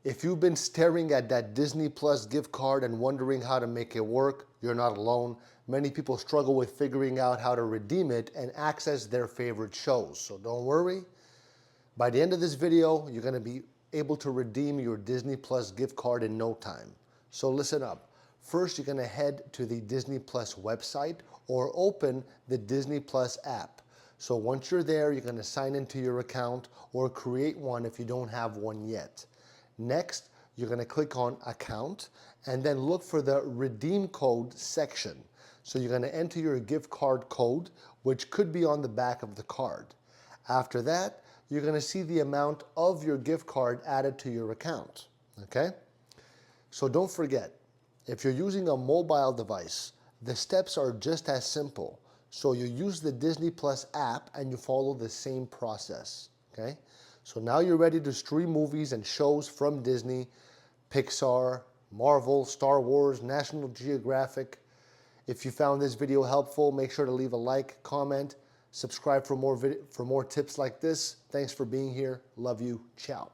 If you've been staring at that Disney Plus gift card and wondering how to make it work, you're not alone. Many people struggle with figuring out how to redeem it and access their favorite shows. So don't worry. By the end of this video, you're going to be able to redeem your Disney Plus gift card in no time. So listen up. First, you're going to head to the Disney Plus website or open the Disney Plus app. So once you're there, you're going to sign into your account or create one if you don't have one yet. Next, you're going to click on Account and then look for the Redeem Code section. So you're going to enter your gift card code, which could be on the back of the card. After that, you're going to see the amount of your gift card added to your account. Okay? So don't forget, if you're using a mobile device, the steps are just as simple. So you use the Disney Plus app and you follow the same process. Okay? So now you're ready to stream movies and shows from Disney, Pixar, Marvel, Star Wars, National Geographic. If you found this video helpful, make sure to leave a like, comment, subscribe for more tips like this. Thanks for being here. Love you. Ciao.